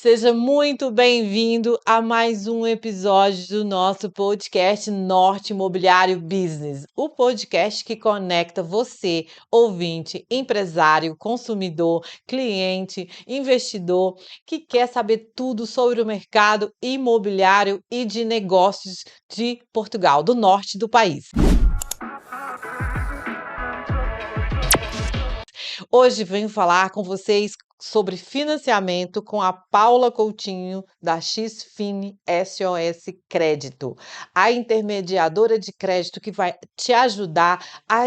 Seja muito bem-vindo a mais um episódio do nosso podcast Norte Imobiliário Business, o podcast que conecta você, ouvinte, empresário, consumidor, cliente, investidor, que quer saber tudo sobre o mercado imobiliário e de negócios de Portugal, do norte do país. Hoje venho falar com vocês sobre financiamento com a Paula Coutinho, da Xfin SOS Crédito, a intermediadora de crédito que vai te ajudar a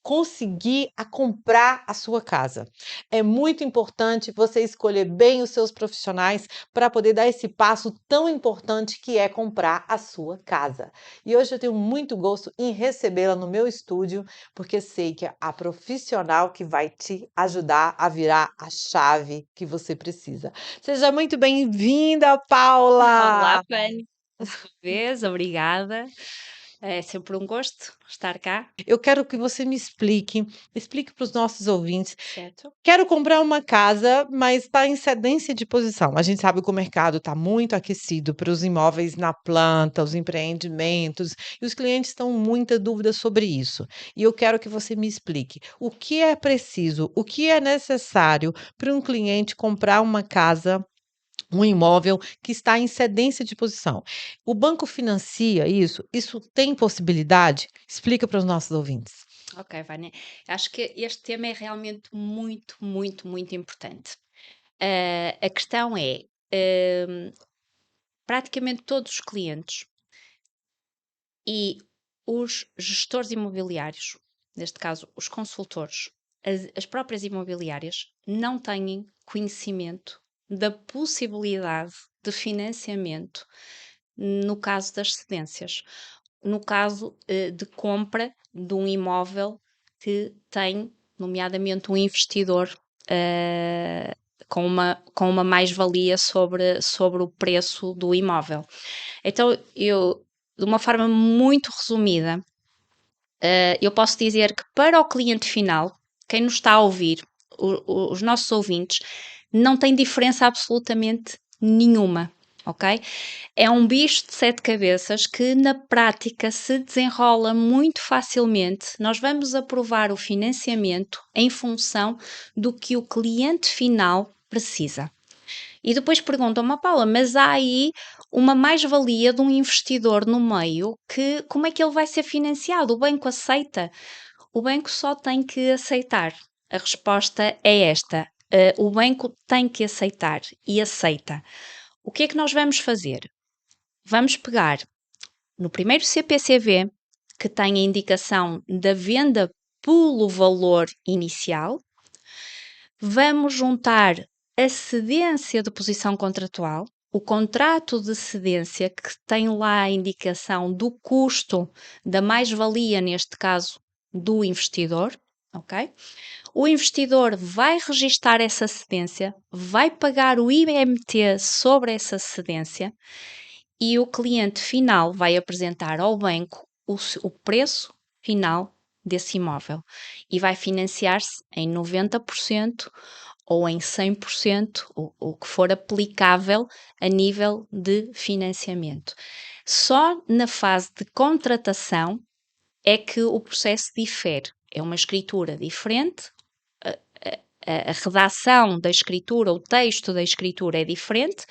conseguir a comprar a sua casa. É muito importante você escolher bem os seus profissionais para poder dar esse passo tão importante que é comprar a sua casa. E hoje eu tenho muito gosto em recebê-la no meu estúdio, porque sei que é a profissional que vai te ajudar a virar a chave que você precisa. Seja muito bem-vinda, Olá, Paula! Fanny. Mais uma vez, obrigada. É sempre um gosto estar cá, Eu quero que você me explique para os nossos ouvintes. certo? Quero comprar uma casa, mas está em cedência de posição. A gente sabe que o mercado está muito aquecido para os imóveis na planta, os empreendimentos, e os clientes estão com muita dúvida sobre isso. E eu quero que você me explique o que é preciso, o que é necessário para um cliente comprar uma casa, um imóvel que está em cedência de posição. O banco financia isso? Isso tem possibilidade? Explica para os nossos ouvintes. Ok, Vânia. Acho que este tema é realmente muito importante. A questão é, hum, praticamente todos os clientes e os gestores imobiliários, neste caso os consultores, as próprias imobiliárias, não têm conhecimento da possibilidade de financiamento no caso das cedências, no caso de compra de um imóvel que tem, nomeadamente, um investidor com uma mais-valia sobre o preço do imóvel. Então, eu, de uma forma muito resumida, eu posso dizer que para o cliente final, quem nos está a ouvir, os nossos ouvintes, não tem diferença absolutamente nenhuma, ok? É um bicho de sete cabeças que na prática se desenrola muito facilmente. Nós vamos aprovar o financiamento em função do que o cliente final precisa. E depois perguntam-me, Paula, mas há aí uma mais-valia de um investidor no meio, que como é que ele vai ser financiado? O banco aceita? O banco só tem que aceitar. A resposta é esta. O banco tem que aceitar e aceita. O que é que nós vamos fazer? Vamos pegar no primeiro CPCV, que tem a indicação da venda pelo valor inicial, vamos juntar a cedência de posição contratual, o contrato de cedência, que tem lá a indicação do custo da mais-valia, neste caso, do investidor, ok? O investidor vai registar essa cedência, vai pagar o IMT sobre essa cedência e o cliente final vai apresentar ao banco o preço final desse imóvel e vai financiar-se em 90% ou em 100%, o que for aplicável a nível de financiamento. Só na fase de contratação é que o processo difere. É uma escritura diferente, a redação da escritura, o texto da escritura é diferente,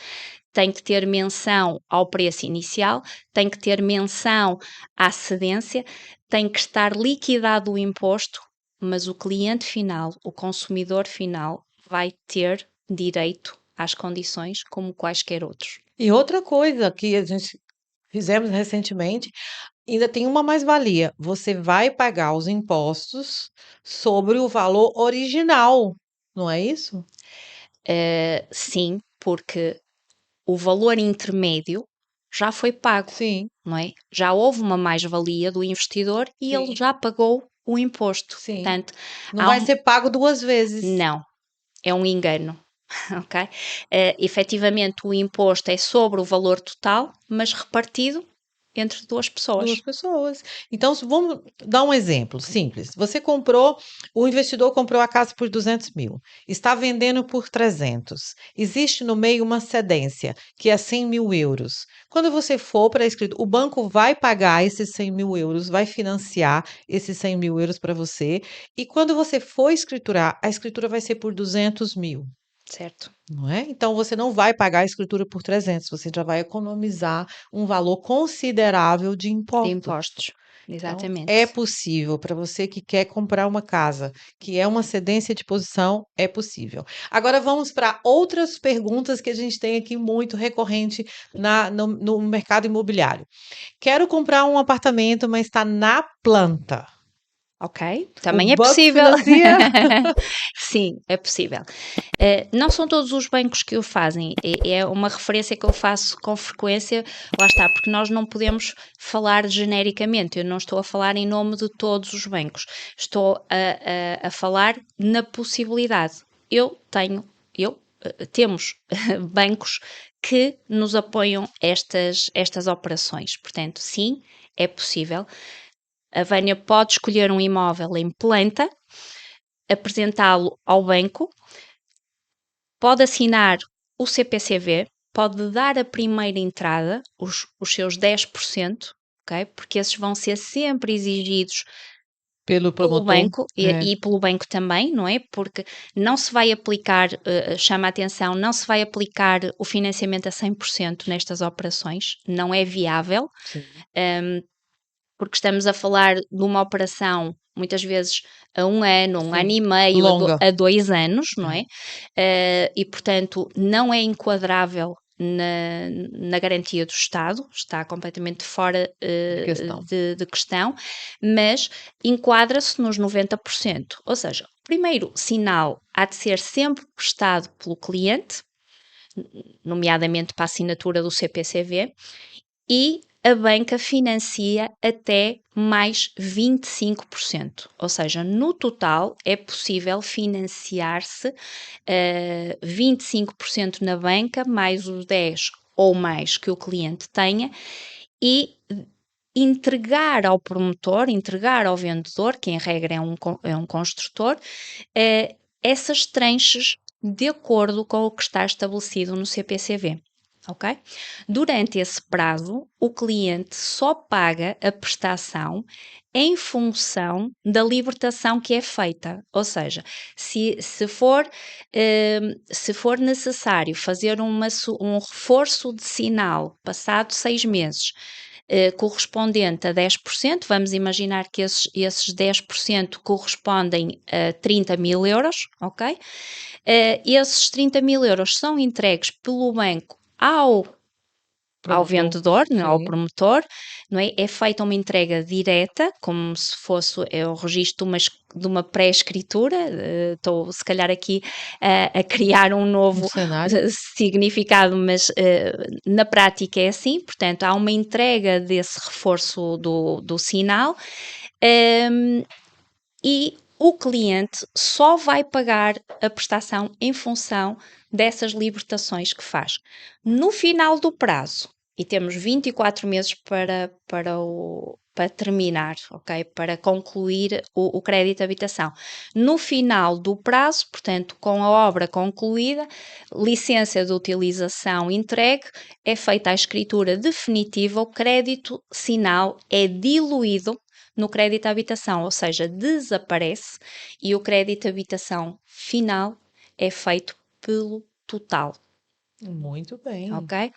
tem que ter menção ao preço inicial, tem que ter menção à cedência, tem que estar liquidado o imposto, mas o cliente final, o consumidor final, vai ter direito às condições como quaisquer outros. E outra coisa que a gente fizemos recentemente, ainda tem uma mais-valia: você vai pagar os impostos sobre o valor original, não é isso? Sim, porque o valor intermédio já foi pago, Sim, não é? Já houve uma mais-valia do investidor e ele sim, já pagou o imposto. sim. Portanto, Não há vai um... ser pago 2 vezes. Não, é um engano, ok? Efetivamente, o imposto é sobre o valor total, mas repartido entre duas Duas pessoas. pessoas. Então, vamos dar um exemplo simples. O investidor comprou a casa por 200 mil, está vendendo por 300. Existe no meio uma cedência, que é 100 mil euros. Quando você for para a escritura, o banco vai pagar esses 100 mil euros, vai financiar esses 100 mil euros para você. E quando você for escriturar, a escritura vai ser por 200 mil. Certo. Não é? Então você não vai pagar a escritura por 300, você já vai economizar um valor considerável de De impostos. impostos. Então, Exatamente. é possível para você que quer comprar uma casa, que é uma cedência de posição, é possível. Agora vamos para outras perguntas que a gente tem aqui muito recorrente no mercado imobiliário. Quero comprar um apartamento, mas está na planta. Ok? O Também é banco possível. financia? Sim, é possível. Não são todos os bancos que o fazem, é uma referência que eu faço com frequência, lá está, porque nós não podemos falar genericamente, eu não estou a falar em nome de todos os bancos, estou a falar na possibilidade. Temos bancos que nos apoiam estas operações, portanto, sim, é possível. A Vânia pode escolher um imóvel em planta, apresentá-lo ao banco, pode assinar o CPCV, pode dar a primeira entrada, os seus 10%, ok? Porque esses vão ser sempre exigidos Pelo pelo promotor? banco É. e pelo banco também, não é? Porque não se vai aplicar, chama a atenção, não se vai aplicar o financiamento a 100% nestas operações, não é viável. Sim. Porque estamos a falar de uma operação muitas vezes a um ano Sim. e meio, Longa. a 2 anos, não é? É. E, portanto, não é enquadrável na garantia do Estado, está completamente fora De questão. de questão, mas enquadra-se nos 90%. Ou seja, o primeiro sinal há de ser sempre prestado pelo cliente, nomeadamente para a assinatura do CPCV, e a banca financia até mais 25%. Ou seja, no total é possível financiar-se 25% na banca, mais os 10 ou mais que o cliente tenha, e entregar ao promotor, entregar ao vendedor, que em regra é um construtor, essas tranches de acordo com o que está estabelecido no CPCV. Ok? Durante esse prazo, o cliente só paga a prestação em função da libertação que é feita. Ou seja, se for necessário fazer um reforço de sinal passado 6 meses, correspondente a 10%, vamos imaginar que esses 10% correspondem a 30 mil euros, ok? Esses 30 mil euros são entregues pelo banco ao Promotor. vendedor, né, ao Sim. promotor, não é? É feita uma entrega direta, como se fosse o registro de uma pré-escritura. Estou, se calhar, aqui a criar um Um novo cenário. significado, mas na prática é assim. Portanto, há uma entrega desse reforço do sinal. E o cliente só vai pagar a prestação em função dessas libertações que faz. No final do prazo, e temos 24 meses para terminar, ok? Para concluir o crédito de habitação. No final do prazo, portanto, com a obra concluída, licença de utilização entregue, é feita a escritura definitiva, o crédito sinal é diluído no crédito à habitação, ou seja, desaparece e o crédito à habitação final é feito pelo total, Muito bem. ok?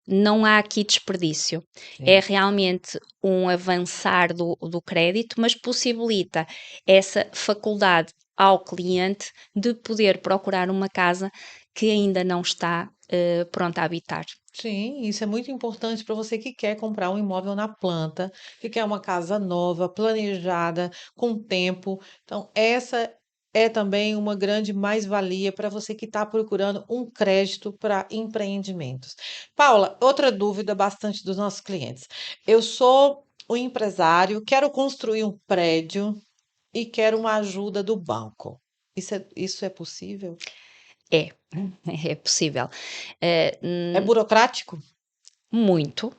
Não há aqui desperdício. É É. realmente um avançar do crédito, mas possibilita essa faculdade ao cliente de poder procurar uma casa que ainda não está pronta a habitar. Sim, isso é muito importante para você que quer comprar um imóvel na planta, que quer uma casa nova, planejada, com tempo. Então, essa é também uma grande mais-valia para você que está procurando um crédito para empreendimentos. Paula, outra dúvida bastante dos nossos clientes. Eu sou um empresário, quero construir um prédio e quero uma ajuda do banco. Isso é possível? É, é possível. Eh, É burocrático? muito.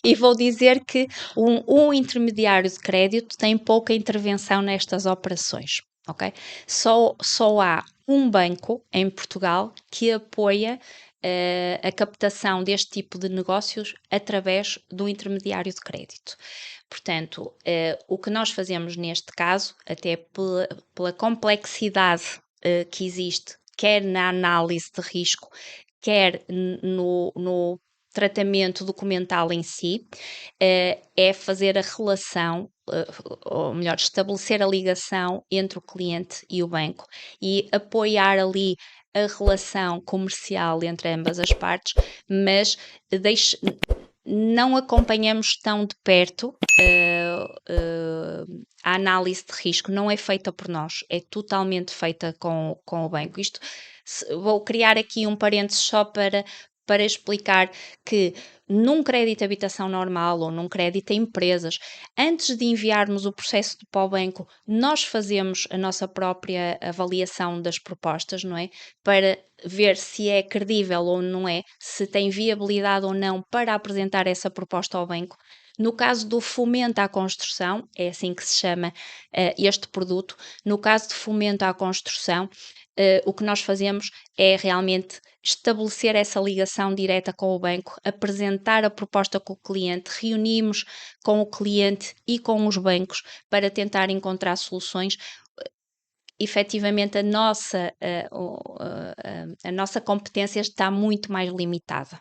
E vou dizer que um intermediário de crédito tem pouca intervenção nestas operações, ok? Só há um banco em Portugal que apoia a captação deste tipo de negócios através do intermediário de crédito. Portanto, o que nós fazemos neste caso, até pela complexidade que existe, quer na análise de risco, quer no tratamento documental em si, é fazer a relação, ou melhor, estabelecer a ligação entre o cliente e o banco e apoiar ali a relação comercial entre ambas as partes, mas não acompanhamos tão de perto a análise de risco, não é feita por nós, é totalmente feita com o banco. Vou criar aqui um parênteses só para explicar que num crédito de habitação normal ou num crédito a empresas, antes de enviarmos o processo para o banco, nós fazemos a nossa própria avaliação das propostas, não é? Para ver se é credível ou não é, se tem viabilidade ou não para apresentar essa proposta ao banco. No caso do fomento à construção, é assim que se chama este produto, no caso de fomento à construção, o que nós fazemos é realmente estabelecer essa ligação direta com o banco, apresentar a proposta com o cliente, reunimos com o cliente e com os bancos para tentar encontrar soluções. Efetivamente, a nossa competência está muito mais limitada.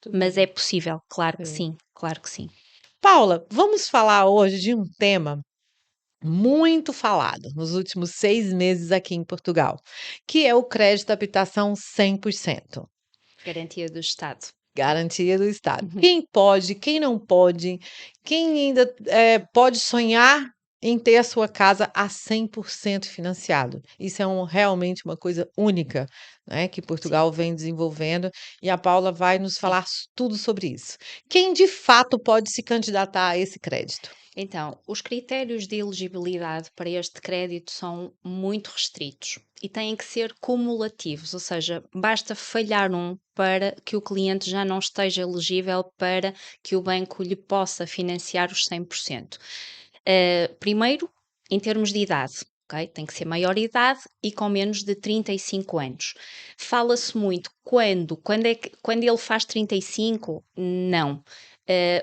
Tudo Mas bem. é possível, claro que Sim. sim, claro que sim. Paula, vamos falar hoje de um tema muito falado nos últimos 6 meses aqui em Portugal, que é o crédito à habitação 100%, Garantia do Estado. garantia do Estado. Quem pode, quem não pode, quem ainda pode sonhar em ter a sua casa a 100% financiado. Isso é realmente uma coisa única, né, que Sim, Portugal vem desenvolvendo e a Paula vai nos sim. falar tudo sobre isso. Quem de fato pode se candidatar a esse crédito? Então, os critérios de elegibilidade para este crédito são muito restritos e têm que ser cumulativos, ou seja, basta falhar um para que o cliente já não esteja elegível para que o banco lhe possa financiar os 100%. Primeiro, em termos de idade. Okay? Tem que ser maior idade e com menos de 35 anos. Fala-se muito quando ele faz 35, não. Uh,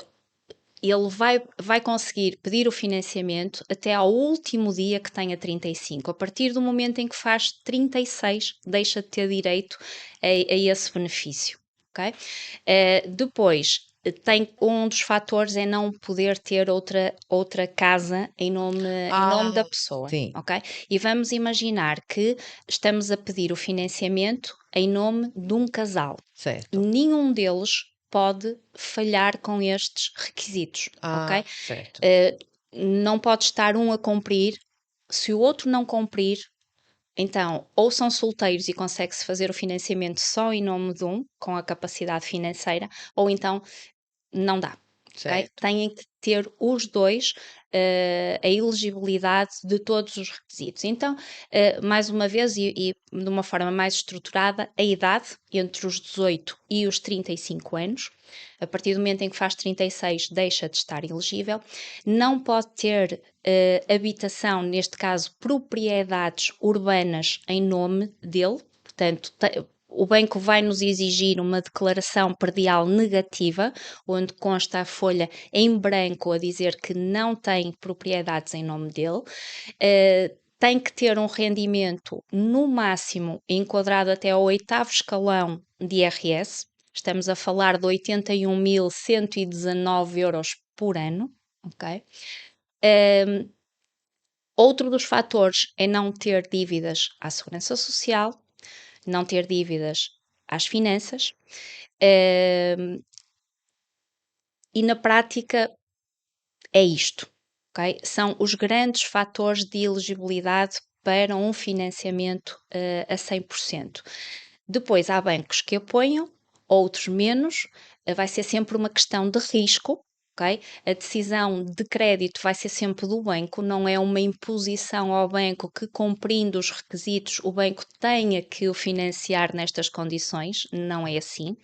Ele vai conseguir pedir o financiamento até ao último dia que tenha 35. A partir do momento em que faz 36, deixa de ter direito a esse benefício. Okay? Depois, um dos fatores é não poder ter outra casa em nome da pessoa. Sim, Okay? E vamos imaginar que estamos a pedir o financiamento em nome de um casal. certo. Nenhum deles pode falhar com estes requisitos, ok? Certo. Não pode estar um a cumprir. Se o outro não cumprir, então ou são solteiros e consegue-se fazer o financiamento só em nome de um, com a capacidade financeira, ou então não dá. Okay? Certo. Têm que ter os dois a elegibilidade de todos os requisitos. Então, mais uma vez, e de uma forma mais estruturada, a idade entre os 18 e os 35 anos. A partir do momento em que faz 36, deixa de estar elegível. Não pode ter habitação, neste caso, propriedades urbanas em nome dele. Portanto, o banco vai nos exigir uma declaração predial negativa, onde consta a folha em branco a dizer que não tem propriedades em nome dele. Tem que ter um rendimento, no máximo, enquadrado até ao 8º escalão de IRS. Estamos a falar de 81.119 euros por ano. Ok? Outro dos fatores é não ter dívidas à Segurança Social, não ter dívidas às finanças, e na prática é isto, ok? São os grandes fatores de elegibilidade para um financiamento a 100%. Depois há bancos que apoiam, outros menos, vai ser sempre uma questão de risco, ok? A decisão de crédito vai ser sempre do banco, não é uma imposição ao banco que, cumprindo os requisitos, o banco tenha que o financiar nestas condições, não é assim.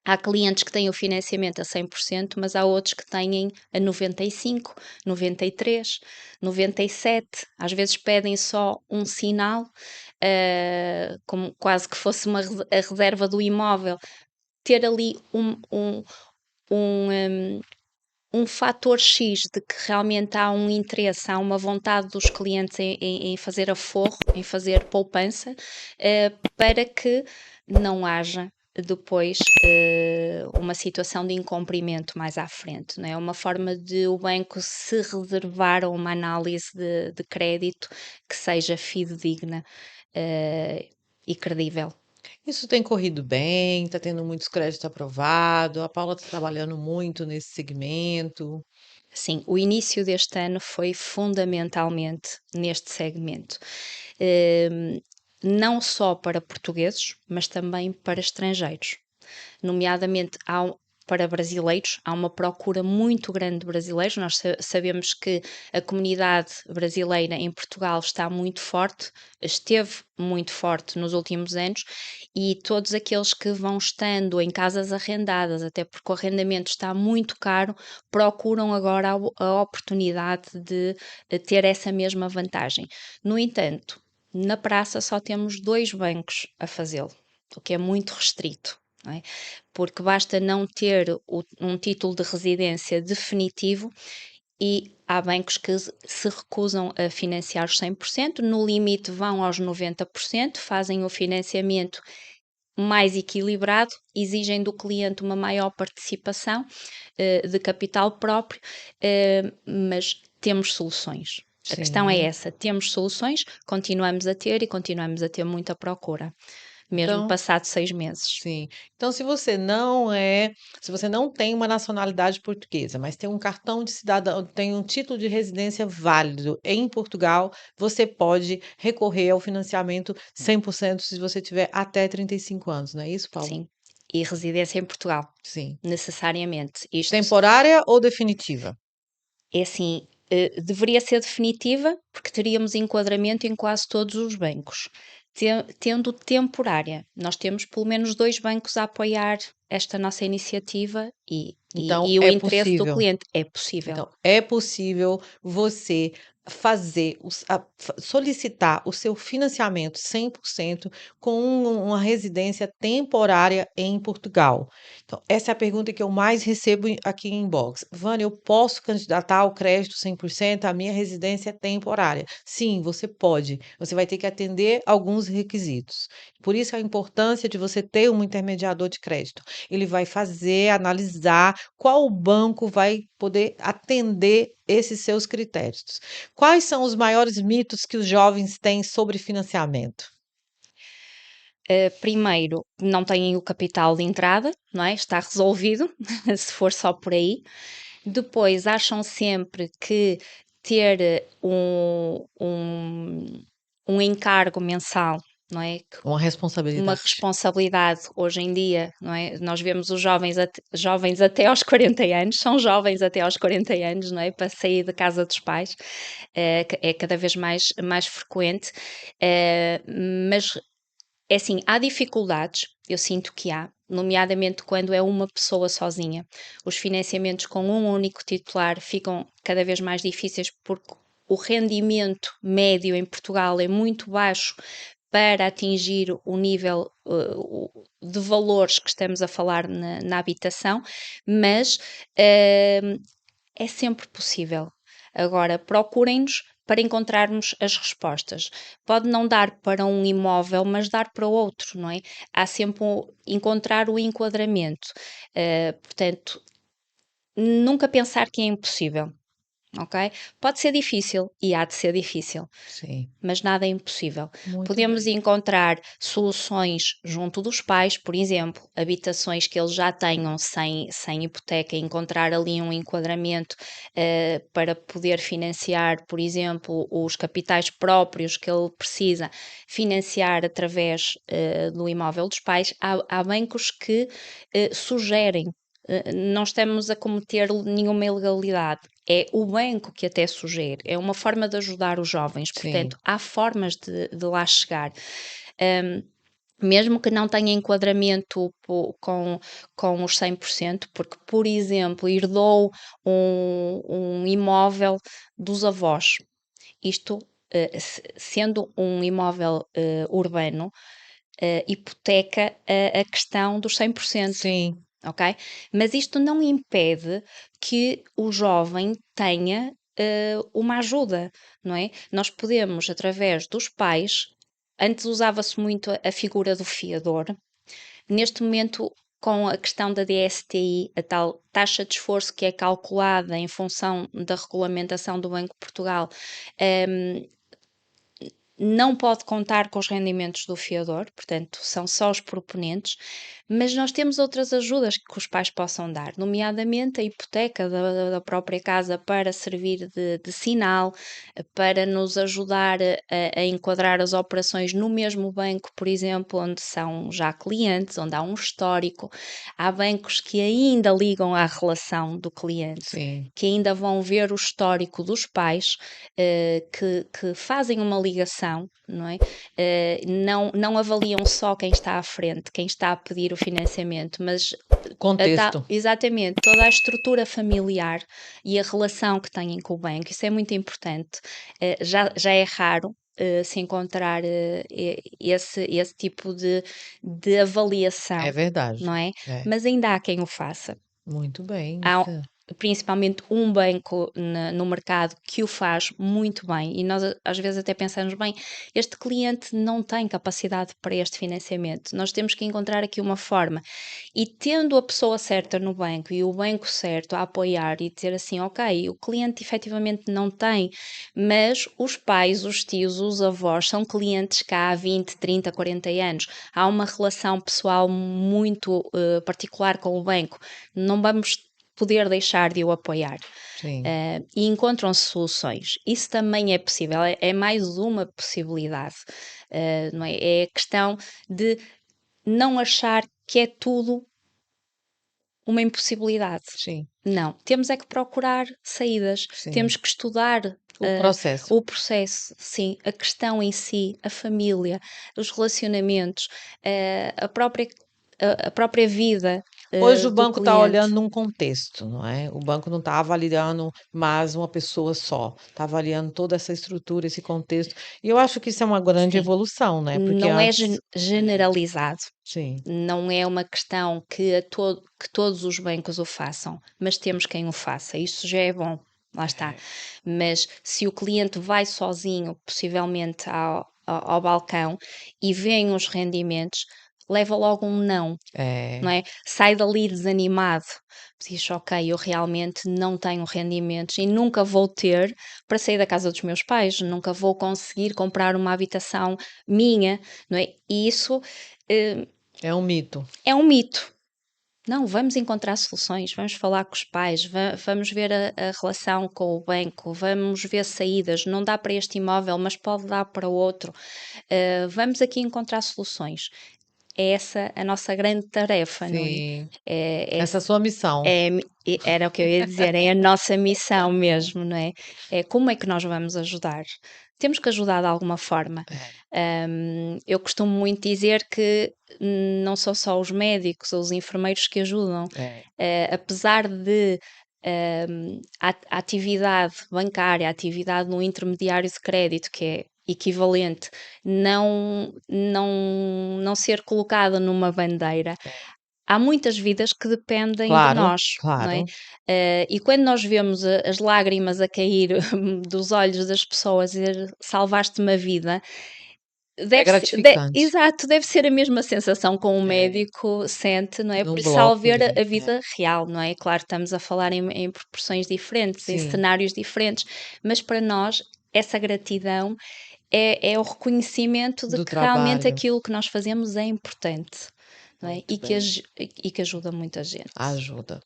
Há clientes que têm o financiamento a 100%, mas há outros que têm a 95%, 93%, 97%. Às vezes pedem só um sinal, como quase que fosse a reserva do imóvel. Ter ali um fator X de que realmente há um interesse, há uma vontade dos clientes em fazer aforro, em fazer poupança, para que não haja depois uma situação de incumprimento mais à frente, não é? Uma forma de o banco se reservar a uma análise de crédito que seja fidedigna e credível. Isso tem corrido bem, está tendo muitos créditos aprovados, a Paula está trabalhando muito nesse segmento. Sim, o início deste ano foi fundamentalmente neste segmento. Hum, não só para portugueses, mas também para estrangeiros. Nomeadamente para brasileiros, há uma procura muito grande de brasileiros. Nós sabemos que a comunidade brasileira em Portugal está muito forte, esteve muito forte nos últimos anos, e todos aqueles que vão estando em casas arrendadas, até porque o arrendamento está muito caro, procuram agora a oportunidade de ter essa mesma vantagem. No entanto, na praça só temos 2 bancos a fazê-lo, o que é muito restrito. Não é? Porque basta não ter um título de residência definitivo e há bancos que se recusam a financiar os 100%, no limite vão aos 90%, fazem o financiamento mais equilibrado, exigem do cliente uma maior participação de capital próprio, mas temos soluções. A questão é Sim. essa, temos soluções, continuamos a ter e continuamos a ter muita procura, mesmo Então, passados 6 meses. sim. Então, se você não tem uma nacionalidade portuguesa, mas tem um cartão de cidadão, tem um título de residência válido em Portugal, você pode recorrer ao financiamento 100% se você tiver até 35 anos, não é isso, Paulo? Sim, e residência em Portugal, Sim. necessariamente. Isto Temporária ou definitiva? é assim, deveria ser definitiva, porque teríamos enquadramento em quase todos os bancos. Tendo temporária, nós temos pelo menos 2 bancos a apoiar esta nossa iniciativa Então, e o é interesse do possível. cliente é possível. Então, é possível você solicitar o seu financiamento 100% com uma residência temporária em Portugal. Então, essa é a pergunta que eu mais recebo aqui em inbox. Vânia, eu posso candidatar ao crédito 100%? A minha residência é temporária. Sim, você pode. Você vai ter que atender alguns requisitos. Por isso a importância de você ter um intermediador de crédito. Ele vai analisar qual banco vai poder atender esses seus critérios. Quais são os maiores mitos que os jovens têm sobre financiamento? Primeiro, não têm o capital de entrada, não é? Está resolvido, se for só por aí. Depois, acham sempre que ter um encargo mensal, não é? Uma Uma responsabilidade. responsabilidade hoje em dia, não é? Nós vemos os jovens até aos 40 anos, são jovens até aos 40 anos, não é? Para sair da casa dos pais, é cada vez mais frequente, mas é assim, há dificuldades, eu sinto que há, nomeadamente quando é uma pessoa sozinha. Os financiamentos com um único titular ficam cada vez mais difíceis porque o rendimento médio em Portugal é muito baixo para atingir o nível de valores que estamos a falar na habitação, mas é sempre possível. Agora, procurem-nos para encontrarmos as respostas. Pode não dar para um imóvel, mas dar para outro, não é? Há sempre encontrar o enquadramento. Portanto, nunca pensar que é impossível, ok? Pode ser difícil e há de ser difícil, Sim, mas nada é impossível. muito Podemos bem. encontrar soluções junto dos pais, por exemplo, habitações que eles já tenham sem hipoteca, encontrar ali um enquadramento para poder financiar, por exemplo, os capitais próprios que ele precisa financiar através do imóvel dos pais. Há bancos que sugerem não estamos a cometer nenhuma ilegalidade. É o banco que até sugere, é uma forma de ajudar os jovens, Sim, portanto, há formas de lá chegar. Um, Mesmo que não tenha enquadramento com os 100%, porque, por exemplo, herdou um imóvel dos avós. Isto, sendo um imóvel urbano, hipoteca a questão dos 100%. sim, Ok? Mas isto não impede que o jovem tenha uma ajuda, não é? Nós podemos, através dos pais, antes usava-se muito a figura do fiador, neste momento, com a questão da DSTI, a tal taxa de esforço que é calculada em função da regulamentação do Banco de Portugal, um, não pode contar com os rendimentos do fiador, portanto, são só os proponentes, mas nós temos outras ajudas que os pais possam dar, nomeadamente a hipoteca da própria casa para servir de sinal, para nos ajudar a enquadrar as operações no mesmo banco, por exemplo, onde são já clientes, onde há um histórico. Há bancos que ainda ligam à relação do cliente, sim. que ainda vão ver o histórico dos pais, que fazem uma ligação, não é? Não avaliam só quem está à frente, quem está a pedir o financiamento, mas Contexto. exatamente toda a estrutura familiar e a relação que têm com o banco. Isso é muito importante. Já é raro. Se encontrar esse tipo de É avaliação, verdade. não é? É. Mas ainda há quem o faça. Muito bem. Há Isso principalmente um banco no mercado que o faz muito bem, e nós às vezes até pensamos, bem, este cliente não tem capacidade para este financiamento, nós temos que encontrar aqui uma forma, e tendo a pessoa certa no banco e o banco certo a apoiar e dizer assim, ok, o cliente efetivamente não tem, mas os pais, os tios, os avós são clientes cá há 20, 30, 40 anos, há uma relação pessoal muito particular com o banco, não vamos poder deixar de o apoiar. sim. E encontram-se soluções. Isso também é possível, é mais uma possibilidade. Não é? É a questão de não achar que é tudo uma impossibilidade. Sim, Não, temos é que procurar saídas, sim. temos que estudar O processo. o processo, sim, a questão em si, a família, os relacionamentos, a própria vida Hoje o do banco está cliente. olhando num contexto, não é? O banco não está avaliando mais uma pessoa só, está avaliando toda essa estrutura, esse contexto. E eu acho que isso é uma grande Sim, evolução, né? Porque não é antes generalizado. sim, Não é uma questão que todos os bancos o façam, mas temos quem o faça. Isso já é bom, lá está. é, Mas se o cliente vai sozinho, possivelmente ao balcão, e vêem os rendimentos, leva logo um não, não é, é? Sai dali desanimado, diz, ok, eu realmente não tenho rendimentos e nunca vou ter para sair da casa dos meus pais, nunca vou conseguir comprar uma habitação minha, não é? E isso é um mito. é um mito. Não, vamos encontrar soluções, vamos falar com os pais, vamos ver a relação com o banco, vamos ver saídas. Não dá para este imóvel, mas pode dar para outro. Vamos aqui encontrar soluções. É essa a nossa grande tarefa, não é? Sim, É, essa é a sua missão. era o que eu ia dizer, é a nossa missão mesmo, não é? É como é que nós vamos ajudar? Temos que ajudar de alguma forma. É, Eu costumo muito dizer que não são só os médicos ou os enfermeiros que ajudam. é, Apesar de a atividade bancária, a atividade no intermediário de crédito, que é equivalente, não ser colocada numa bandeira, é. há muitas vidas que dependem de Claro, nós, não é? claro. E quando nós vemos as lágrimas a cair dos olhos das pessoas e dizer salvaste uma vida, É gratificante. exato, deve ser a mesma sensação que um É, médico sente, não é? Por num isso, ao bloco ver ali. a É, vida real, não é? Claro, estamos a falar em proporções diferentes, em sim, cenários diferentes, mas para nós, essa gratidão é o reconhecimento de do que realmente trabalho. aquilo que nós fazemos é importante, não é? Muito bem. E que ajuda muita gente. Ajuda.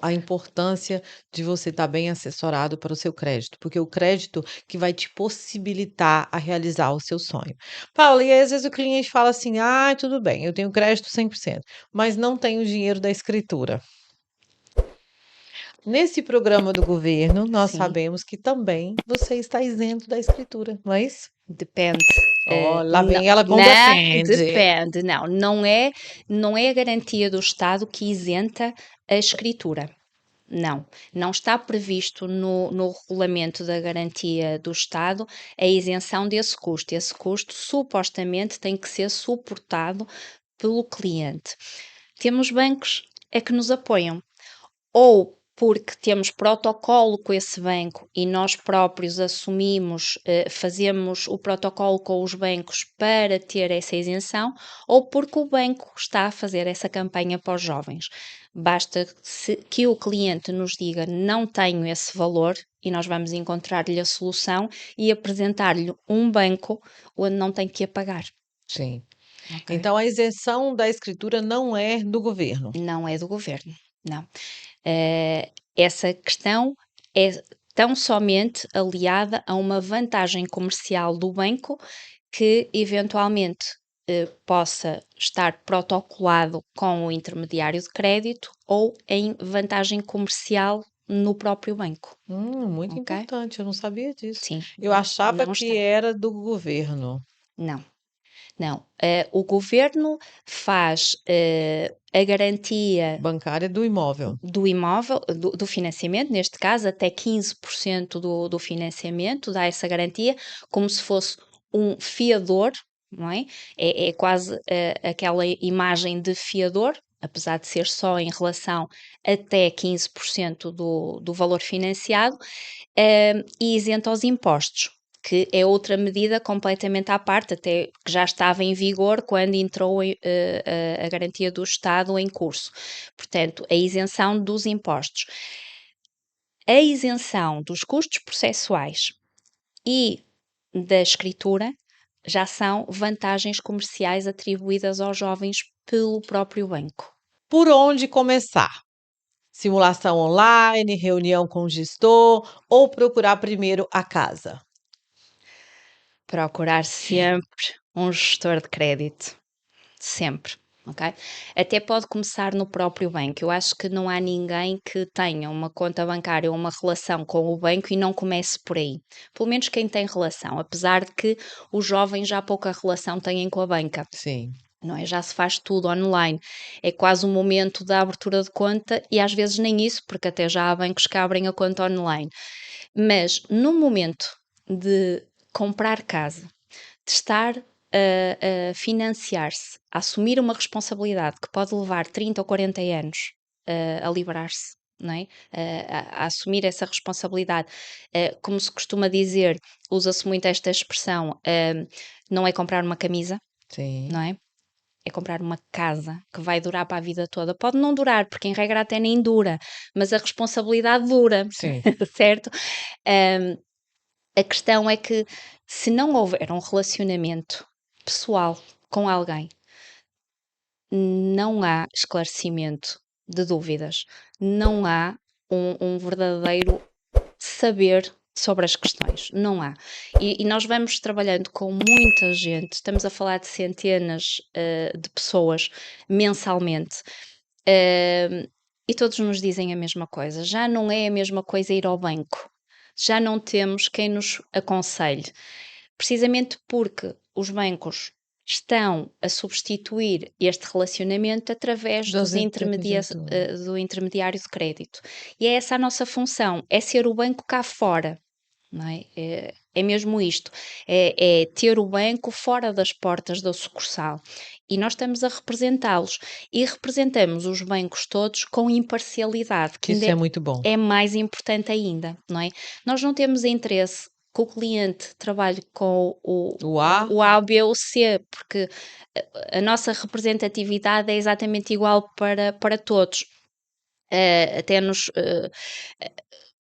A importância de você estar bem assessorado para o seu crédito, porque o crédito que vai te possibilitar a realizar o seu sonho. Paula, e aí às vezes o cliente fala assim: "Ah, tudo bem, eu tenho crédito 100%, mas não tenho dinheiro da escritura". Nesse programa do governo, nós Sim, sabemos que também você está isento da escritura, não é isso? depende. Ó, lá Não, vem ela com não, depende. depende. Não, não é a garantia do Estado que isenta a escritura. Não, não está previsto no regulamento da garantia do Estado a isenção desse custo. Esse custo supostamente tem que ser suportado pelo cliente. Temos bancos é que nos apoiam, ou porque temos protocolo com esse banco e nós próprios assumimos, fazemos o protocolo com os bancos para ter essa isenção, ou porque o banco está a fazer essa campanha para os jovens. Basta que o cliente nos diga não tenho esse valor e nós vamos encontrar-lhe a solução e apresentar-lhe um banco onde não tem que a pagar. Sim. Ok? Então a isenção da escritura não é do governo. Não é do governo, não. Essa questão é tão somente aliada a uma vantagem comercial do banco que eventualmente possa estar protocolado com o intermediário de crédito ou em vantagem comercial no próprio banco, Muito ok? importante, eu não sabia disso. Sim, Eu achava não que está. era do governo. Não, não. O governo faz a garantia Bancária do imóvel. do imóvel, do financiamento, neste caso, até 15% do financiamento, dá essa garantia, como se fosse um fiador, não é? É quase aquela imagem de fiador, apesar de ser só em relação até 15% do valor financiado, e isento aos impostos. Que é outra medida completamente à parte, até que já estava em vigor quando entrou a garantia do Estado em curso. Portanto, a isenção dos impostos. A isenção dos custos processuais e da escritura já são vantagens comerciais atribuídas aos jovens pelo próprio banco. Por onde começar? Simulação online, reunião com o gestor ou procurar primeiro a casa? Procurar sempre um gestor de crédito. Sempre. Ok? Até pode começar no próprio banco. Eu acho que não há ninguém que tenha uma conta bancária ou uma relação com o banco e não comece por aí. Pelo menos quem tem relação, apesar de que os jovens já pouca relação têm com a banca. Sim. Não é? Já se faz tudo online. É quase o momento da abertura de conta e às vezes nem isso, porque até já há bancos que abrem a conta online. Mas no momento de comprar casa, de estar a financiar-se, a assumir uma responsabilidade que pode levar 30 ou 40 anos a liberar-se, não é? A assumir essa responsabilidade. Como se costuma dizer, usa-se muito esta expressão, não é comprar uma camisa, Sim. não é? É comprar uma casa que vai durar para a vida toda. Pode não durar, porque em regra até nem dura, mas a responsabilidade dura, Sim. certo? Um, a questão é que se não houver um relacionamento pessoal com alguém, não há esclarecimento de dúvidas, não há um verdadeiro saber sobre as questões, não há. E nós vamos trabalhando com muita gente, estamos a falar de centenas de pessoas mensalmente. E todos nos dizem a mesma coisa. Já não é a mesma coisa ir ao banco. Já não temos quem nos aconselhe. Precisamente porque os bancos estão a substituir este relacionamento através Dos intermediadores. do intermediário de crédito. E é essa a nossa função, é ser o banco cá fora. Não é? É mesmo isto, é ter o banco fora das portas da sucursal e nós estamos a representá-los e representamos os bancos todos com imparcialidade, que ainda Isso é muito bom. é mais importante ainda, não é? Nós não temos interesse que o cliente trabalhe com O A, o A, o B ou o C, porque a nossa representatividade é exatamente igual para todos. Até nos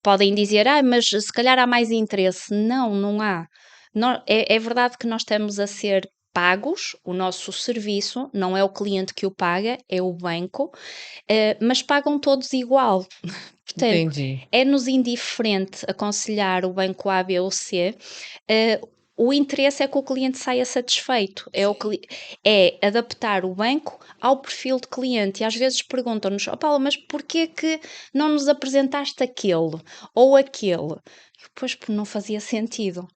podem dizer, mas se calhar há mais interesse. Não, não há. É verdade que nós estamos a ser pagos, o nosso serviço, não é o cliente que o paga, é o banco, mas pagam todos igual. Portanto, entendi. é-nos indiferente aconselhar o banco A, B ou C. o interesse é que o cliente saia satisfeito, é adaptar o banco ao perfil de cliente. E às vezes perguntam-nos: "Ó Paula, mas porquê que não nos apresentaste aquele ou aquele?" Pois, porque não fazia sentido.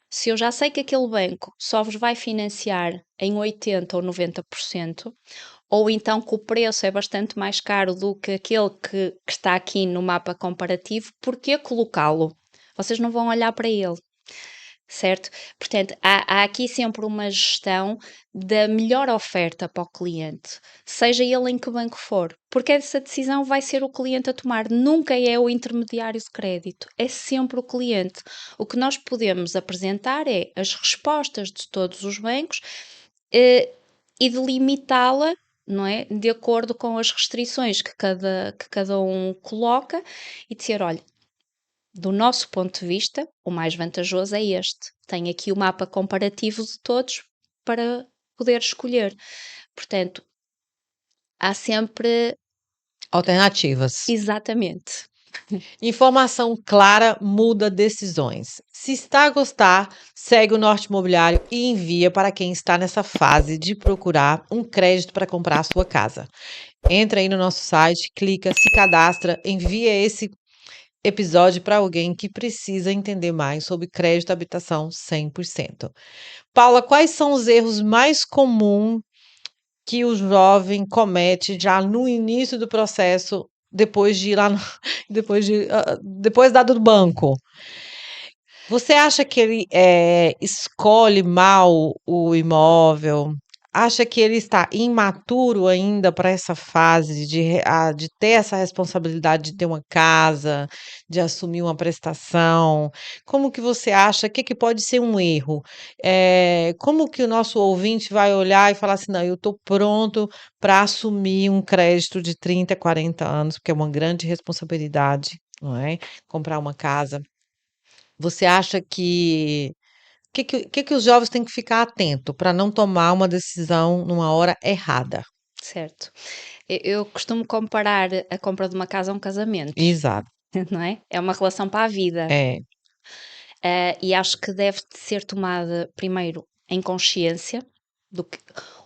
Se eu já sei que aquele banco só vos vai financiar em 80 ou 90%, ou então que o preço é bastante mais caro do que aquele que está aqui no mapa comparativo, porquê colocá-lo? Vocês não vão olhar para ele, certo? Portanto, há aqui sempre uma gestão da melhor oferta para o cliente, seja ele em que banco for, porque essa decisão vai ser o cliente a tomar, nunca é o intermediário de crédito, é sempre o cliente. O que nós podemos apresentar é as respostas de todos os bancos e delimitá-la, não é? De acordo com as restrições que cada um coloca e dizer, olha, do nosso ponto de vista, o mais vantajoso é este. Tem aqui o mapa comparativo de todos para poder escolher. Portanto, há sempre Alternativas. exatamente. Informação clara muda decisões. Se está a gostar, segue o Norte Imobiliário e envia para quem está nessa fase de procurar um crédito para comprar a sua casa. Entra aí no nosso site, clica, se cadastra, envia esse episódio para alguém que precisa entender mais sobre crédito à habitação 100%. Paula, quais são os erros mais comuns que o jovem comete já no início do processo, depois de ir lá, depois dado do banco? Você acha que ele escolhe mal o imóvel? Acha que ele está imaturo ainda para essa fase de ter essa responsabilidade de ter uma casa, de assumir uma prestação? Como que você acha? Que pode ser um erro? Como que o nosso ouvinte vai olhar e falar assim, não, eu estou pronto para assumir um crédito de 30, 40 anos, porque é uma grande responsabilidade, não é? Comprar uma casa. Você acha que que os jovens têm que ficar atento para não tomar uma decisão numa hora errada? Certo. Eu costumo comparar a compra de uma casa a um casamento, Exato. não é? É uma relação para a vida. É, E acho que deve ser tomada primeiro em consciência do que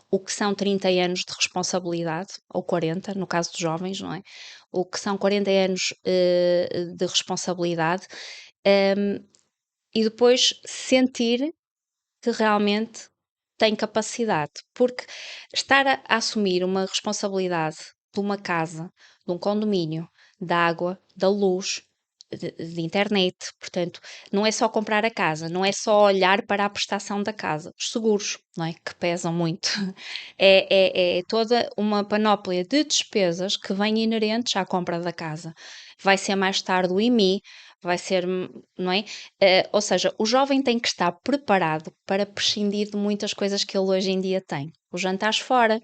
o que são 30 anos de responsabilidade, ou 40, no caso dos jovens, não é? O que são 40 anos de responsabilidade, e depois sentir que realmente tem capacidade, porque estar a assumir uma responsabilidade de uma casa, de um condomínio, da água, da luz, de internet, portanto, não é só comprar a casa, não é só olhar para a prestação da casa, os seguros, não é? Que pesam muito. É toda uma panóplia de despesas que vêm inerentes à compra da casa. Vai ser mais tarde o IMI, vai ser, não é? Ou seja, o jovem tem que estar preparado para prescindir de muitas coisas que ele hoje em dia tem. Os jantares fora,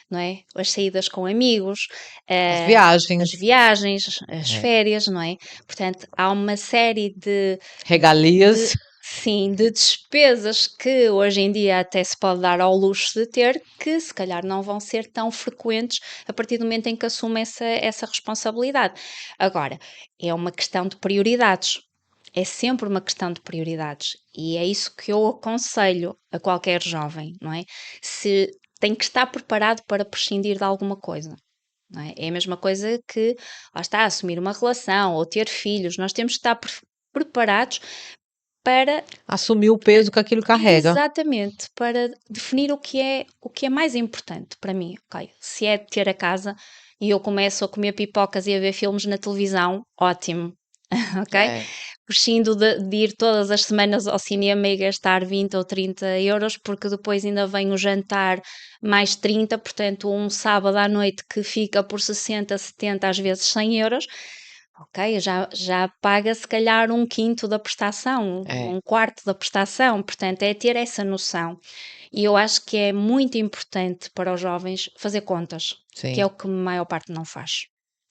não é? As saídas com amigos, as as viagens, viagens, as é, férias, não é? Portanto, há uma série regalias. sim, de despesas que hoje em dia até se pode dar ao luxo de ter, que se calhar não vão ser tão frequentes a partir do momento em que assume essa responsabilidade. Agora, é uma questão de prioridades. É sempre uma questão de prioridades. E é isso que eu aconselho a qualquer jovem, não é? Se tem que estar preparado para prescindir de alguma coisa. Não é? É a mesma coisa que, lá está, assumir uma relação ou ter filhos. Nós temos que estar preparados para Assumir o peso que aquilo carrega. exatamente, para definir o que é mais importante para mim. Ok, se é ter a casa e eu começo a comer pipocas e a ver filmes na televisão, ótimo, ok? É. Prescindo de ir todas as semanas ao cinema e gastar 20 ou 30 euros, porque depois ainda vem o jantar mais 30, portanto, um sábado à noite que fica por 60, 70, às vezes 100 euros. Ok, já paga se calhar um quinto da prestação, É, um quarto da prestação, portanto, é ter essa noção. E eu acho que é muito importante para os jovens fazer contas, que sim. é o que a maior parte não faz.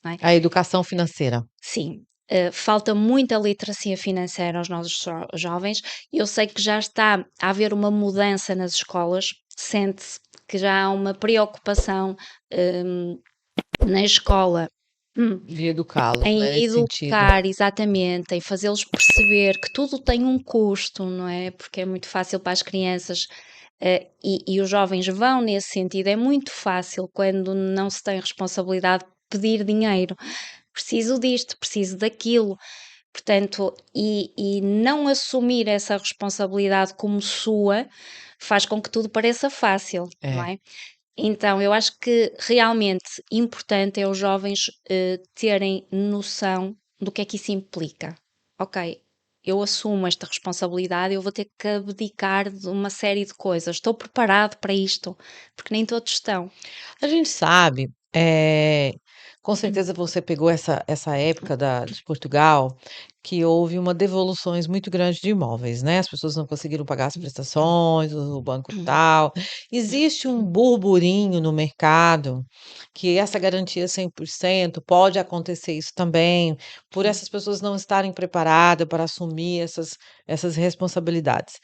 Não é? A educação financeira. Sim, falta muita literacia financeira aos nossos jovens. Eu sei que já está a haver uma mudança nas escolas, sente-se que já há uma preocupação na escola Hum. de educá-los, né, Em nesse sentido. educar, exatamente, em fazê-los perceber que tudo tem um custo, não é? Porque é muito fácil para as crianças, e os jovens vão nesse sentido. É muito fácil, quando não se tem responsabilidade, pedir dinheiro. Preciso disto, preciso daquilo. Portanto, e não assumir essa responsabilidade como sua faz com que tudo pareça fácil, não É. é? Então, eu acho que realmente importante é os jovens terem noção do que é que isso implica. Ok, eu assumo esta responsabilidade, eu vou ter que abdicar de uma série de coisas. Estou preparado para isto, porque nem todos estão. A gente sabe, com certeza você pegou essa época de Portugal, que houve uma devoluções muito grande de imóveis, né, as pessoas não conseguiram pagar as prestações, o banco tal. Existe um burburinho no mercado, que essa garantia 100% pode acontecer isso também, por essas pessoas não estarem preparada para assumir essas responsabilidades.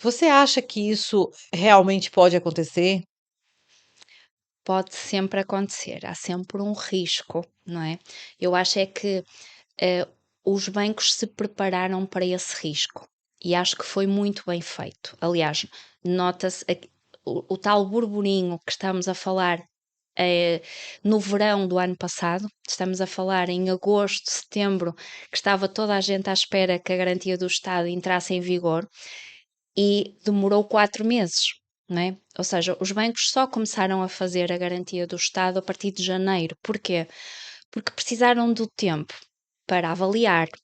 Você acha que isso realmente pode acontecer? Pode sempre acontecer, há sempre um risco, não é? Eu acho é que eh, os bancos se prepararam para esse risco e acho que foi muito bem feito. Aliás, nota-se o tal burburinho que estamos a falar no verão do ano passado, estamos a falar em agosto, setembro, que estava toda a gente à espera que a garantia do Estado entrasse em vigor e demorou 4 meses. Não é? Ou seja, os bancos só começaram a fazer a garantia do Estado a partir de janeiro. Porquê? Porque precisaram do tempo para avaliar o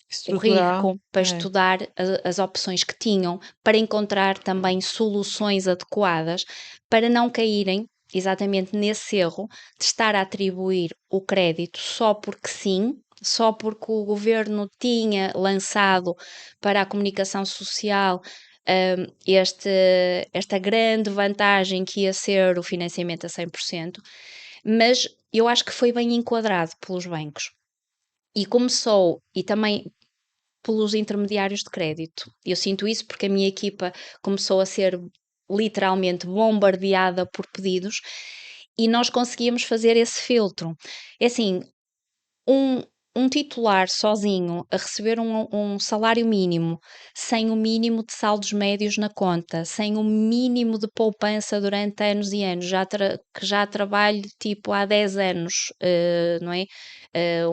Estruturar, risco, para é. estudar as opções que tinham, para encontrar também soluções adequadas para não caírem exatamente nesse erro de estar a atribuir o crédito só porque sim, só porque o governo tinha lançado para a comunicação social esta grande vantagem que ia ser o financiamento a 100%, mas eu acho que foi bem enquadrado pelos bancos. E começou, e também pelos intermediários de crédito. Eu sinto isso porque a minha equipa começou a ser literalmente bombardeada por pedidos e nós conseguíamos fazer esse filtro. É assim, um, um titular sozinho a receber um salário mínimo, sem o mínimo de saldos médios na conta, sem o mínimo de poupança durante anos e anos, que já trabalho tipo há 10 anos, não é?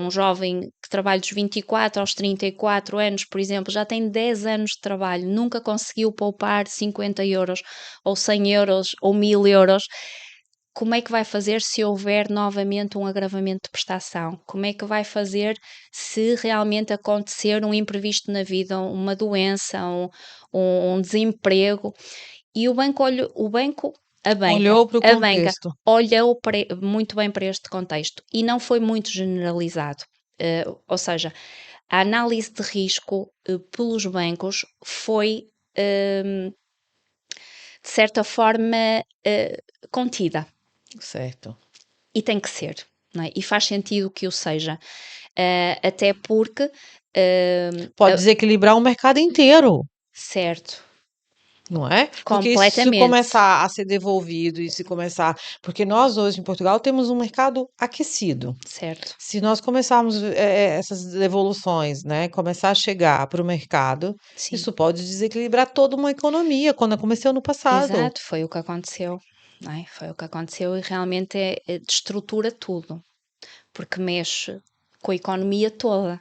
Um jovem que trabalha dos 24 aos 34 anos, por exemplo, já tem 10 anos de trabalho, nunca conseguiu poupar 50 euros, ou 100 euros, ou 1000 euros. Como é que vai fazer se houver novamente um agravamento de prestação? Como é que vai fazer se realmente acontecer um imprevisto na vida, uma doença, um desemprego? E o banco, a banca, Olhou para o a banca contexto. olhou muito bem para este contexto e não foi muito generalizado. Ou seja, a análise de risco pelos bancos foi, de certa forma, contida. Certo. E tem que ser, não é? E faz sentido que o seja, até porque, Pode desequilibrar o mercado inteiro, certo, não é? Porque isso se completamente, começar a ser devolvido e se começar porque nós hoje em Portugal temos um mercado aquecido. certo, Se nós começarmos, essas devoluções, né, começar a chegar para o mercado, sim, isso pode desequilibrar toda uma economia, quando aconteceu no passado. exato, foi o que aconteceu, não é? Foi o que aconteceu e realmente destrutura tudo, porque mexe com a economia toda,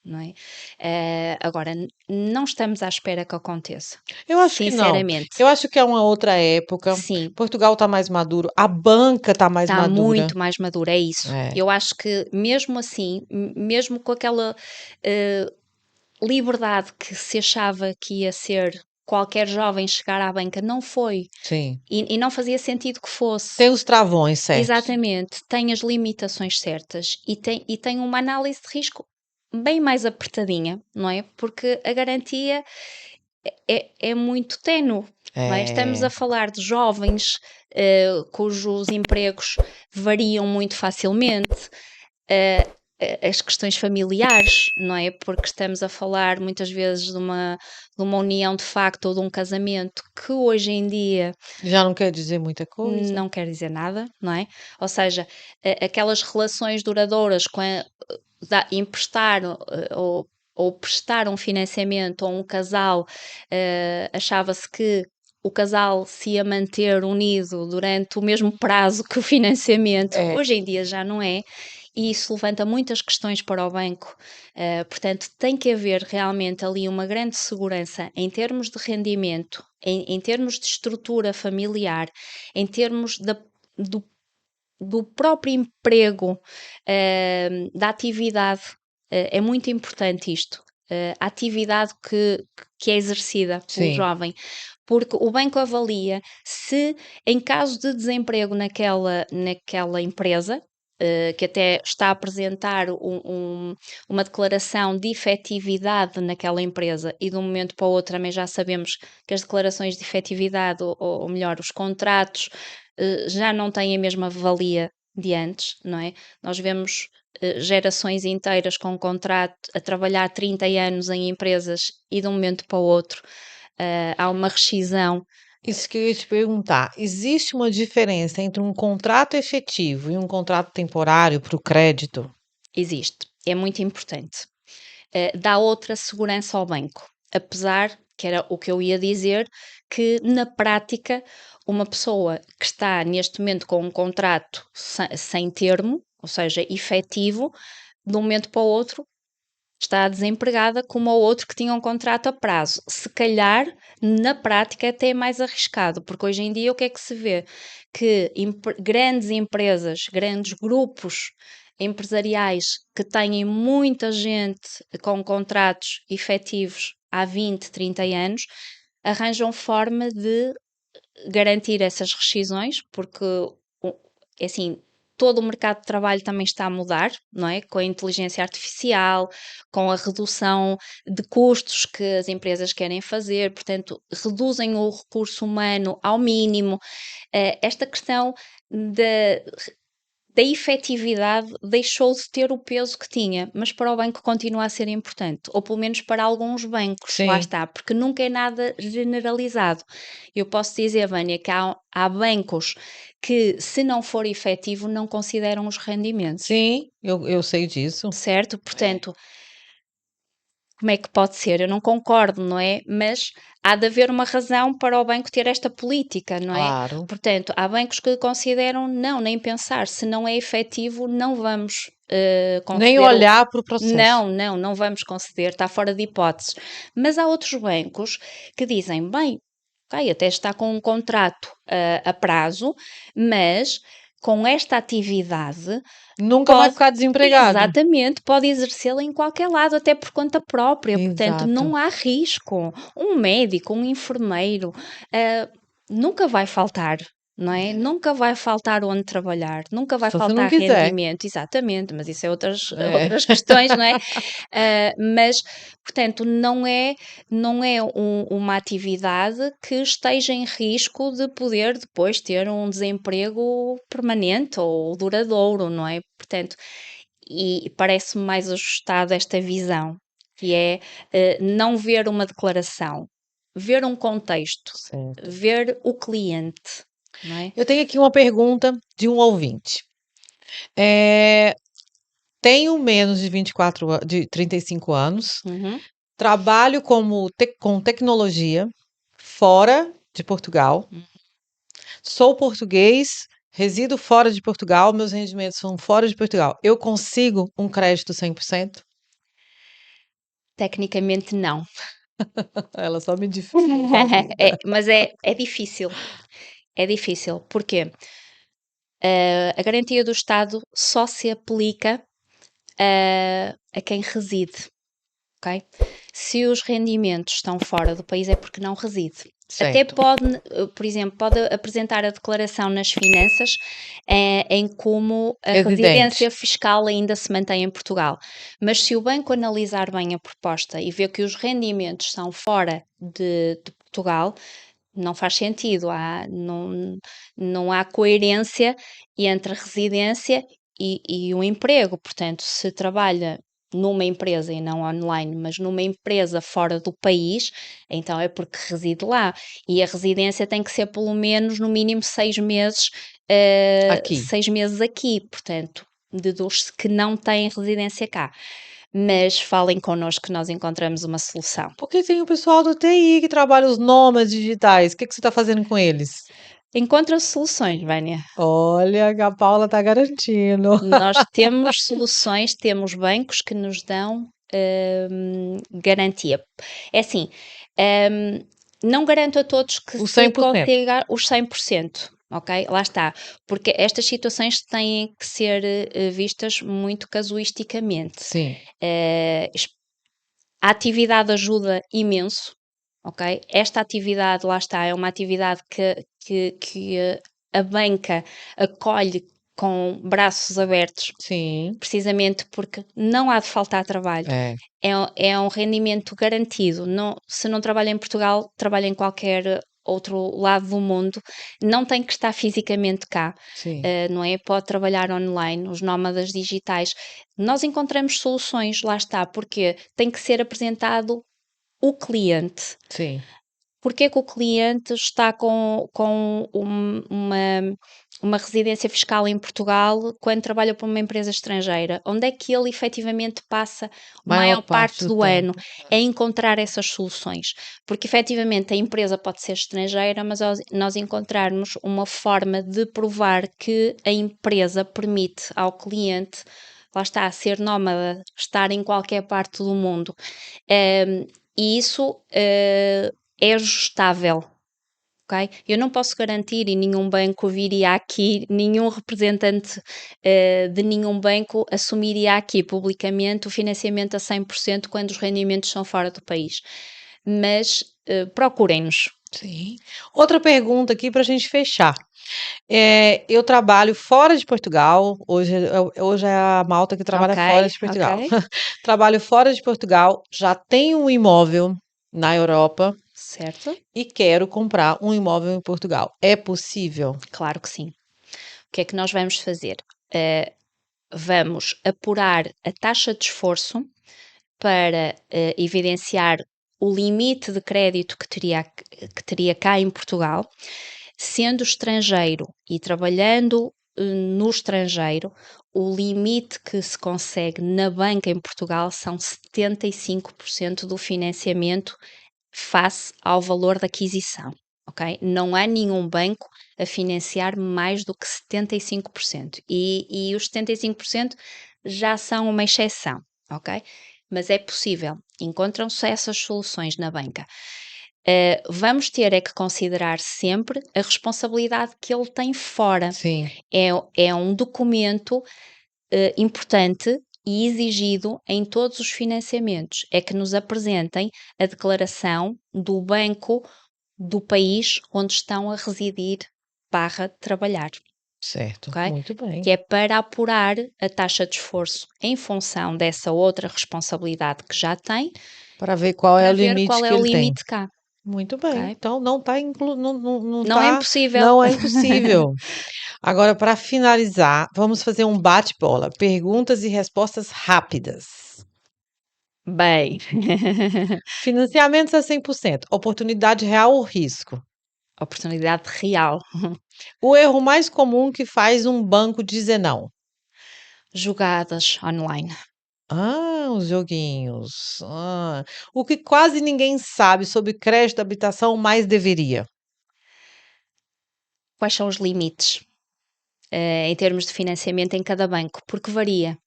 não é? Agora, não estamos à espera que aconteça, Eu acho que não. sinceramente, Eu acho que é uma outra época. sim. Portugal está mais maduro, a banca está mais Está madura. muito mais madura, é isso. É, Eu acho que mesmo assim, mesmo com aquela eh, liberdade que se achava que ia ser qualquer jovem chegar à banca, não foi. sim. E não fazia sentido que fosse. Tem os travões certos. Exatamente, tem as limitações certas e tem uma análise de risco bem mais apertadinha, não é? Porque a garantia é muito ténue, não é? Estamos a É, falar de jovens cujos empregos variam muito facilmente, as questões familiares, não é? Porque estamos a falar muitas vezes de uma união de facto ou de um casamento que hoje em dia Já não quer dizer muita coisa. não quer dizer nada, não é? Ou seja, aquelas relações duradouras com emprestar ou prestar um financiamento a um casal, achava-se que o casal se ia manter unido durante o mesmo prazo que o financiamento. É, Hoje em dia já não é, e isso levanta muitas questões para o banco. Portanto, tem que haver realmente ali uma grande segurança em termos de rendimento, em termos de estrutura familiar, em termos do, do próprio emprego, da atividade. É muito importante isto. A atividade que é exercida pelo sim. jovem, porque o banco avalia se, em caso de desemprego naquela empresa, que até está a apresentar uma declaração de efetividade naquela empresa e de um momento para o outro também já sabemos que as declarações de efetividade, ou melhor, os contratos, já não têm a mesma valia de antes, não é? Nós vemos gerações inteiras com um contrato a trabalhar 30 anos em empresas e de um momento para o outro há uma rescisão. Isso que eu ia te perguntar. Existe uma diferença entre um contrato efetivo e um contrato temporário para o crédito? Existe, é muito importante. Dá outra segurança ao banco, apesar que era o que eu ia dizer, que na prática uma pessoa que está neste momento com um contrato sem termo, ou seja, efetivo, de um momento para o outro está desempregada, como o outro que tinha um contrato a prazo. Se calhar, na prática, é até é mais arriscado, porque hoje em dia o que é que se vê? Que grandes empresas, grandes grupos empresariais que têm muita gente com contratos efetivos há 20, 30 anos, arranjam forma de garantir essas rescisões, porque é assim, todo o mercado de trabalho também está a mudar, não é? Com a inteligência artificial, com a redução de custos que as empresas querem fazer, portanto, reduzem o recurso humano ao mínimo. Esta questão da da efetividade deixou de ter o peso que tinha, mas para o banco continua a ser importante, ou pelo menos para alguns bancos, lá Sim, está, porque nunca é nada generalizado. Eu posso dizer, Vânia, que há bancos que, se não for efetivo, não consideram os rendimentos, sim, eu sei disso. certo? Portanto, como é que pode ser? Eu não concordo, não é? Mas há de haver uma razão para o banco ter esta política, não é? Claro. Portanto, há bancos que consideram, não, nem pensar, se não é efetivo, não vamos Nem conceder o. olhar para o processo. Não vamos conceder, está fora de hipóteses. Mas há outros bancos que dizem, bem, ok, até está com um contrato a prazo, mas com esta atividade Nunca vai pode, ficar desempregado. exatamente, pode exercê-la em qualquer lado, até por conta própria, portanto, Exato. não há risco. Um médico, um enfermeiro, ah, nunca vai faltar, não é? Nunca vai faltar onde trabalhar, nunca vai Só se não faltar quiser. rendimento, exatamente, mas isso é outras, É. outras questões, não é? Mas, portanto, não é uma atividade que esteja em risco de poder depois ter um desemprego permanente ou duradouro, não é? Portanto, e parece-me mais ajustado esta visão, que é não ver uma declaração, ver um contexto, Certo. ver o cliente, não é? Eu tenho aqui uma pergunta de um ouvinte. Eh, tenho menos de 24 de 35 anos, Uhum. trabalho com tecnologia fora de Portugal, sou português, resido fora de Portugal, meus rendimentos são fora de Portugal. Eu consigo um crédito 100%? Tecnicamente não. Ela só me dificulta a vida. Mas é difícil. É difícil. Porquê? A garantia do Estado só se aplica a quem reside, ok? Se os rendimentos estão fora do país é porque não reside. Até Certo. pode, por exemplo, pode apresentar a declaração nas finanças em como a Residente. residência fiscal ainda se mantém em Portugal. Mas se o banco analisar bem a proposta e ver que os rendimentos são fora de Portugal, não faz sentido, não há coerência entre a residência e o emprego. Portanto, se trabalha numa empresa e não online, mas numa empresa fora do país, então é porque reside lá. E a residência tem que ser pelo menos, no mínimo, 6 meses, Aqui. 6 meses aqui. Portanto, deduz-se que não tem residência cá. Mas falem connosco que nós encontramos uma solução. Porque tem o pessoal do TI que trabalha os nômades digitais. O que você está fazendo com eles? Encontra soluções, Vânia. Olha, a Paula está garantindo. Nós temos soluções, temos bancos que nos dão garantia. É assim, não garanto a todos que O se 100%. consiga os 100%, ok? Lá está, porque estas situações têm que ser vistas muito casuisticamente. Sim. A atividade ajuda imenso, ok? Esta atividade, lá está, é uma atividade que a banca acolhe com braços abertos, Sim. precisamente porque não há de faltar trabalho. É. É um rendimento garantido. Se não trabalha em Portugal, trabalha em qualquer outro lado do mundo, não tem que estar fisicamente cá, Sim. não é? Pode trabalhar online, os nómadas digitais. Nós encontramos soluções, lá está, porque tem que ser apresentado o cliente. Sim. Porque que o cliente está com uma residência fiscal em Portugal quando trabalha para uma empresa estrangeira? Onde é que ele efetivamente passa a maior parte do ano? É encontrar essas soluções. Porque efetivamente a empresa pode ser estrangeira, mas nós encontrarmos uma forma de provar que a empresa permite ao cliente, lá está, ser nómada, estar em qualquer parte do mundo. E isso é ajustável, ok? Eu não posso garantir e nenhum banco viria aqui, nenhum representante de nenhum banco assumiria aqui publicamente o financiamento a 100% quando os rendimentos são fora do país. Mas procurem-nos. Sim. Outra pergunta aqui para a gente fechar. Eu trabalho fora de Portugal. Hoje é a Malta que trabalha fora de Portugal. Ok. Trabalho fora de Portugal, já tenho um imóvel na Europa Certo? e quero comprar um imóvel em Portugal. É possível? Claro que sim. O que é que nós vamos fazer? Vamos apurar a taxa de esforço para evidenciar o limite de crédito que teria cá em Portugal, sendo estrangeiro e trabalhando no estrangeiro, o limite que se consegue na banca em Portugal são 75% do financiamento face ao valor da aquisição. Okay? Não há nenhum banco a financiar mais do que 75%. E os 75% já são uma exceção, ok? Mas é possível. Encontram-se essas soluções na banca. Vamos ter é que considerar sempre a responsabilidade que ele tem fora. Sim. É um documento importante e exigido em todos os financiamentos. É que nos apresentem a declaração do banco do país onde estão a residir / trabalhar. Certo. Okay? Muito bem. Que é para apurar a taxa de esforço em função dessa outra responsabilidade que já tem, Para ver qual é para o ver limite qual que é o ele tem. limite cá. Muito bem. Ok? Então não está Não é impossível. não é impossível. Agora, para finalizar, vamos fazer um bate-bola. Perguntas e respostas rápidas. Bem, Financiamentos a 100%. Oportunidade real ou risco? oportunidade real. O erro mais comum que faz um banco dizer não. Jogadas online. Os joguinhos. O que quase ninguém sabe sobre crédito de habitação, mas deveria. Quais são os limites em termos de financiamento em cada banco? Porque varia.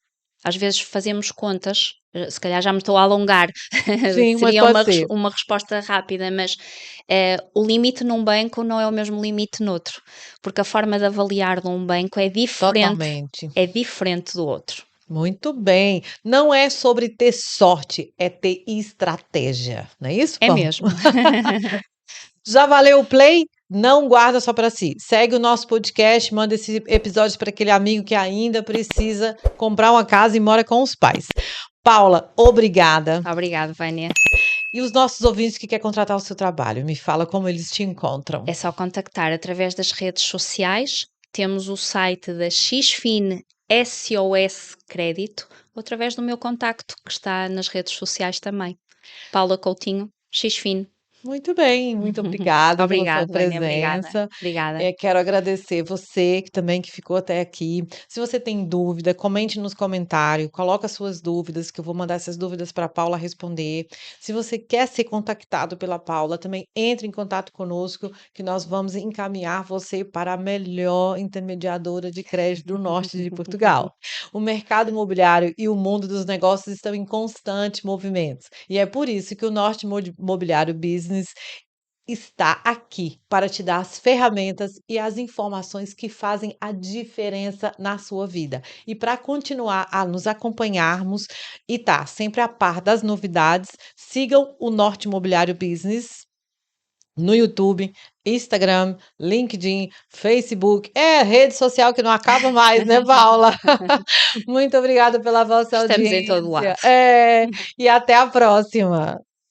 Às vezes fazemos contas, se calhar já me estou a alongar, Sim, mas seria pode ser. uma resposta rápida, mas o limite num banco não é o mesmo limite noutro, porque a forma de avaliar de um banco Totalmente. é diferente do outro. Muito bem. Não é sobre ter sorte, é ter estratégia. Não é isso, É Paulo? mesmo. Já valeu o play? Não guarda só para si. Segue o nosso podcast, manda esse episódio para aquele amigo que ainda precisa comprar uma casa e mora com os pais. Paula, obrigada. Obrigada, Vânia. E os nossos ouvintes que querem contratar o seu trabalho, me fala como eles te encontram. É só contactar através das redes sociais. Temos o site da Xfin SOS Crédito ou através do meu contacto, que está nas redes sociais também. Paula Coutinho, Xfin. Muito bem, muito obrigada pela sua Obrigada, Vânia, obrigada. presença. Obrigada. Quero agradecer você que também que ficou até aqui. Se você tem dúvida, comente nos comentários, coloca suas dúvidas, que eu vou mandar essas dúvidas para a Paula responder. Se você quer ser contactado pela Paula, também entre em contato conosco, que nós vamos encaminhar você para a melhor intermediadora de crédito do norte de Portugal. O mercado imobiliário e o mundo dos negócios estão em constante movimento. E é por isso que o Norte Mobiliário Business está aqui para te dar as ferramentas e as informações que fazem a diferença na sua vida. E para continuar a nos acompanharmos e estar sempre a par das novidades, sigam o Norte Mobiliário Business no YouTube, Instagram, LinkedIn, Facebook. É rede social que não acaba mais, né, Paula? Muito obrigada pela vossa Estamos em todo lado. audiência. E até a próxima.